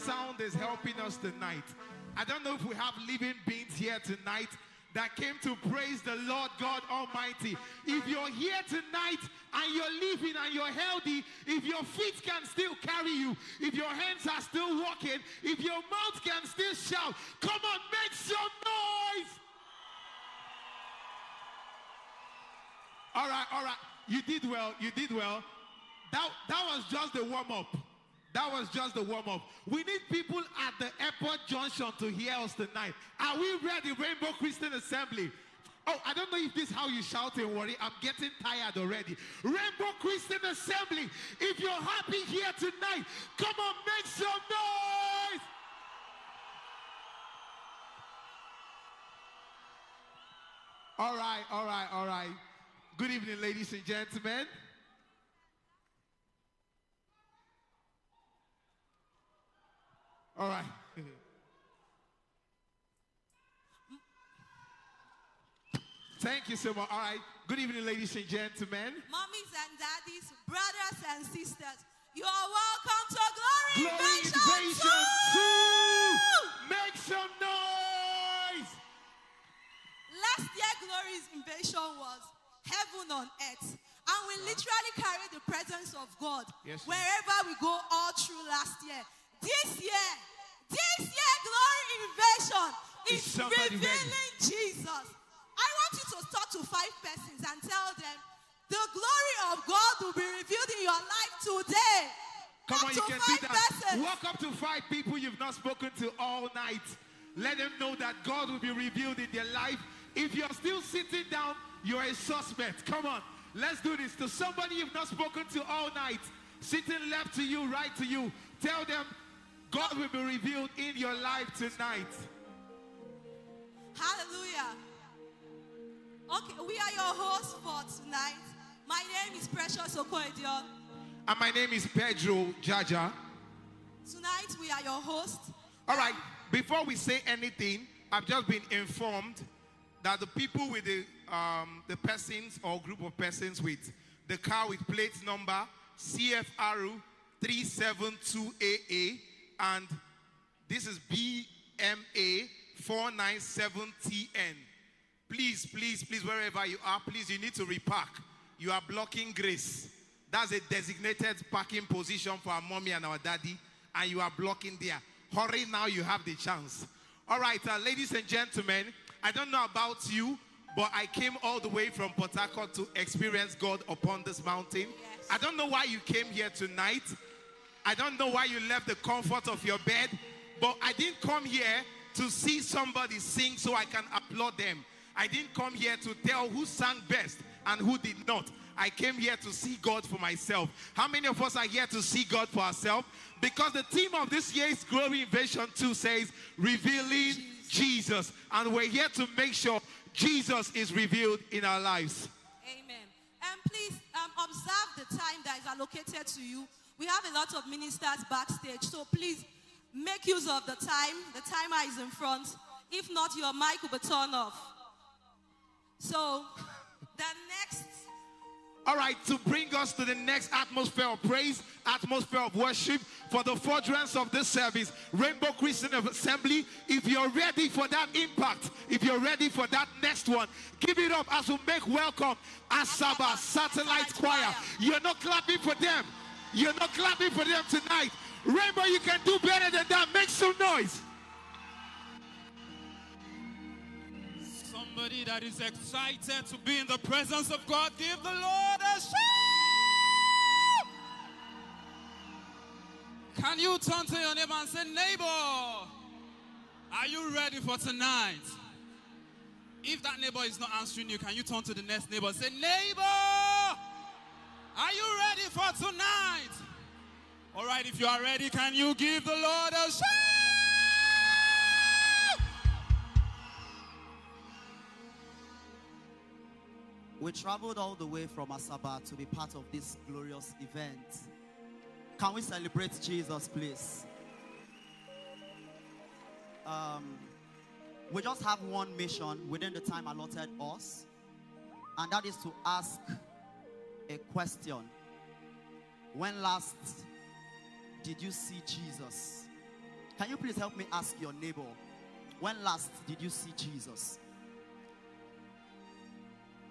sound is helping us tonight. I don't know if we have living beings here tonight that came to praise the Lord God Almighty. If you're here tonight and you're living and you're healthy, if your feet can still carry you, if your hands are still walking, if your mouth can still shout, come on, make some noise. All right. You did well. That was just the warm-up. That was just the warm-up. We need people at the airport junction to hear us tonight. Are we ready, Rainbow Christian Assembly? Oh, I don't know if this is how you shout in Warri. I'm getting tired already. Rainbow Christian Assembly, if you're happy here tonight, come on, make some noise! All right. Good evening, ladies and gentlemen. All right. Thank you so much. All right. Good evening, ladies and gentlemen. Mommies and daddies, brothers and sisters, you are welcome to Glory Invasion 2! Make some noise! Last year, Glory's invasion was heaven on earth. And we literally carry the presence of God wherever we go all through last year. This year, Glory Invasion is revealing Jesus. I want you to talk to 5 persons and tell them, the glory of God will be revealed in your life today. Come on, you can do that. Walk up to 5 people you've not spoken to all night. Let them know that God will be revealed in their life. If you're still sitting down, you're a suspect. Come on, let's do this. To somebody you've not spoken to all night, sitting left to you, right to you, tell them, God will be revealed in your life tonight. Hallelujah. Okay, we are your hosts for tonight. My name is Precious Okoedion. And my name is Pedro Jaja. Tonight we are your hosts. All right, before we say anything, I've just been informed that the people with the persons or group of persons with the car with plate number CFRU 372AA and this is BMA 497TN. Please, wherever you are, please, you need to repark. You are blocking grace. That's a designated parking position for our mommy and our daddy, and you are blocking there. Hurry now, you have the chance. All right, ladies and gentlemen, I don't know about you, but I came all the way from Port Harcourt to experience God upon this mountain. Yes. I don't know why you came here tonight. I don't know why you left the comfort of your bed, but I didn't come here to see somebody sing so I can applaud them. I didn't come here to tell who sang best and who did not. I came here to see God for myself. How many of us are here to see God for ourselves? Because the theme of this year's Glory Invasion 2 says, Revealing Jesus. And we're here to make sure Jesus is revealed in our lives. Amen. And please observe the time that is allocated to you. We have a lot of ministers backstage, so please make use of the time. The timer is in front. If not, your mic will be turned off. So, the next... All right, to bring us to the next atmosphere of praise, atmosphere of worship, for the furtherance of this service, Rainbow Christian Assembly, if you're ready for that impact, if you're ready for that next one, give it up as we make welcome Asaba Satellite Choir. You're not clapping for them. You're not clapping for them tonight. Rainbow, you can do better than that. Make some noise. Somebody that is excited to be in the presence of God, give the Lord a shout! Can you turn to your neighbor and say, neighbor, are you ready for tonight? If that neighbor is not answering you, can you turn to the next neighbor and say, neighbor, are you ready for tonight? All right, if you are ready, can you give the Lord a shout? We traveled all the way from Asaba to be part of this glorious event. Can we celebrate Jesus, please? We just have one mission within the time allotted us, and that is to ask a question. When last did you see Jesus? Can you please help me ask your neighbor, when last did you see Jesus?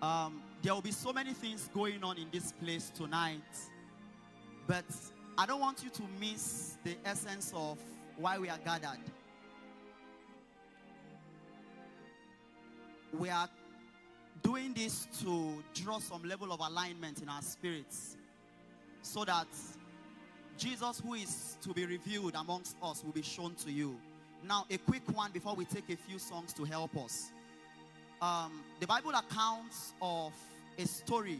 There will be so many things going on in this place tonight, but I don't want you to miss the essence of why we are gathered. We are doing this to draw some level of alignment in our spirits, so that Jesus, who is to be revealed amongst us, will be shown to you. Now, a quick one before we take a few songs to help us. The Bible accounts of a story.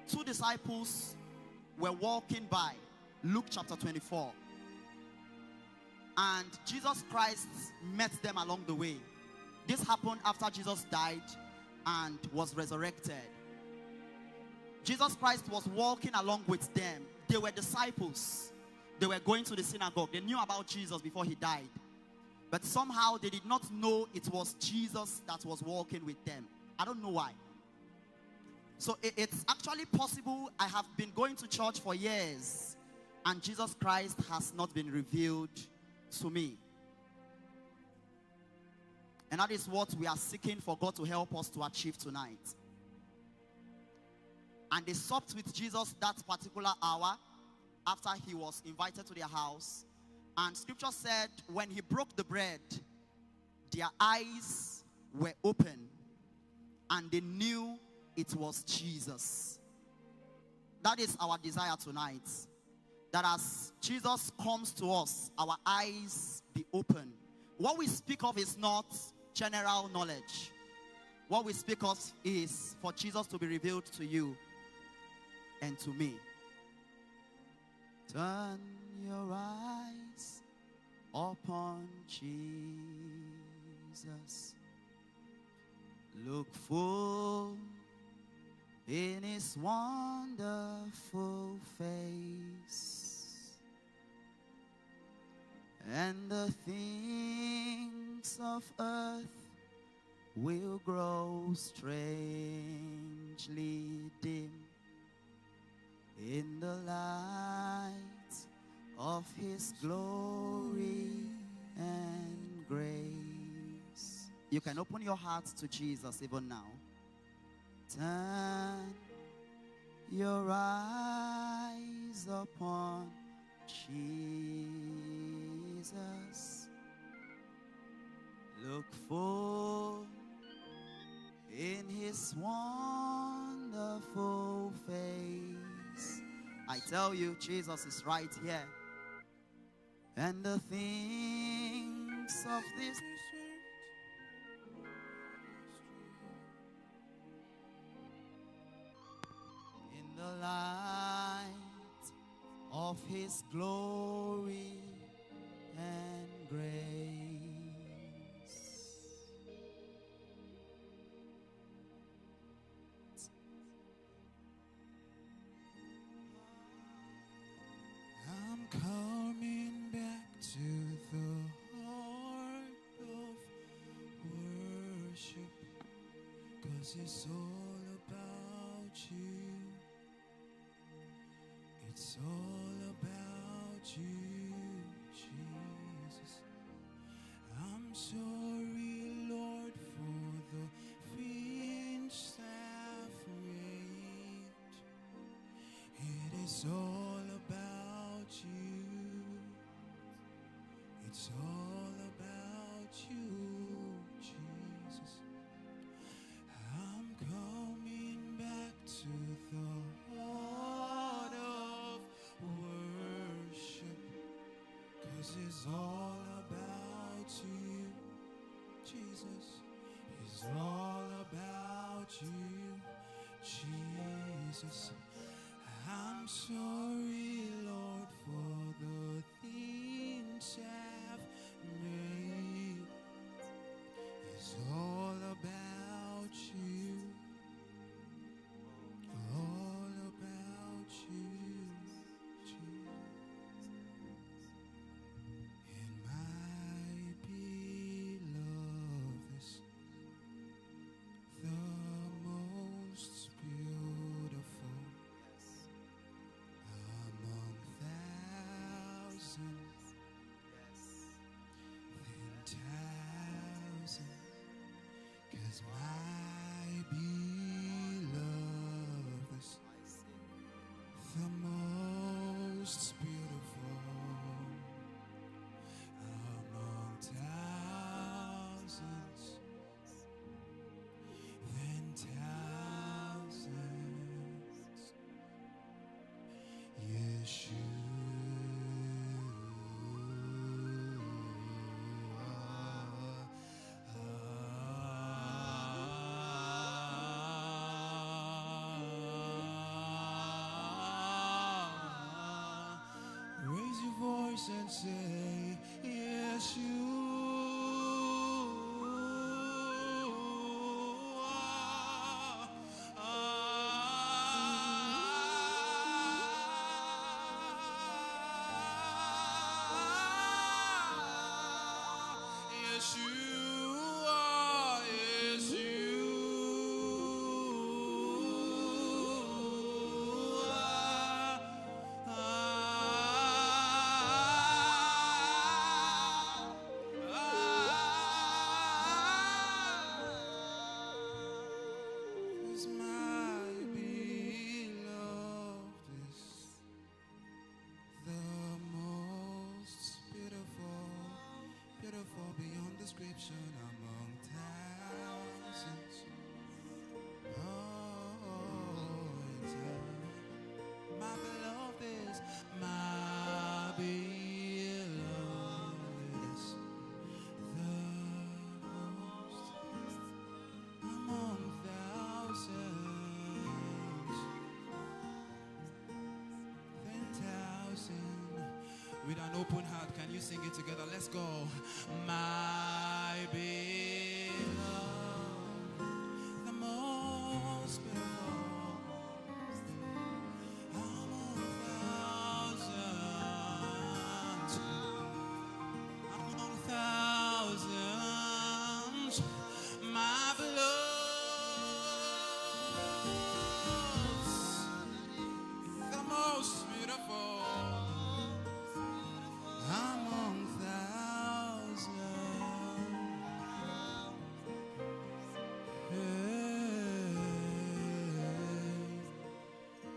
Two disciples were walking by, Luke chapter 24. And Jesus Christ met them along the way. This happened after Jesus died and was resurrected. Jesus Christ was walking along with them. They were disciples. They were going to the synagogue. They knew about Jesus before he died. But somehow they did not know it was Jesus that was walking with them. I don't know why. So it's actually possible. I have been going to church for years, and Jesus Christ has not been revealed to me. And that is what we are seeking for God to help us to achieve tonight. And they supped with Jesus that particular hour after he was invited to their house. And scripture said when he broke the bread, their eyes were open and they knew it was Jesus. That is our desire tonight. That as Jesus comes to us, our eyes be open. What we speak of is not general knowledge. What we speak of is for Jesus to be revealed to you and to me. Turn your eyes upon Jesus. Look full in his wonderful face, and the things of earth will grow strangely dim in the light of his glory and grace. You can open your hearts to Jesus even now. Turn your eyes upon Jesus. Look full in his wonderful face. I tell you, Jesus is right here. And the things of this in the light of his glory and grace. I'm coming back to the heart of worship, 'cause it's all about you. It's all about you, Jesus. I'm sorry, Lord, for the things I've made. It is all about you. It's all about you, Jesus. I'm coming back to the heart of worship, 'cause it's all about you, Jesus. It's all about you, Jesus. I'm sorry, Lord, for the things I've made. It's all about you. All about you, Jesus. And my beloved is the most beautiful most beautiful among thousands, then thousands. Yeshua. Raise your voice and say, Yeshua. Among thousands, my beloved is my beloved is the most among thousands, 10,000. With an open heart, can you sing it together? Let's go. My beloved, the most beautiful among thousands, my beloved, the most beautiful among thousands. Hey,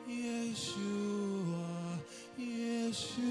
Yeshua, Yeshua.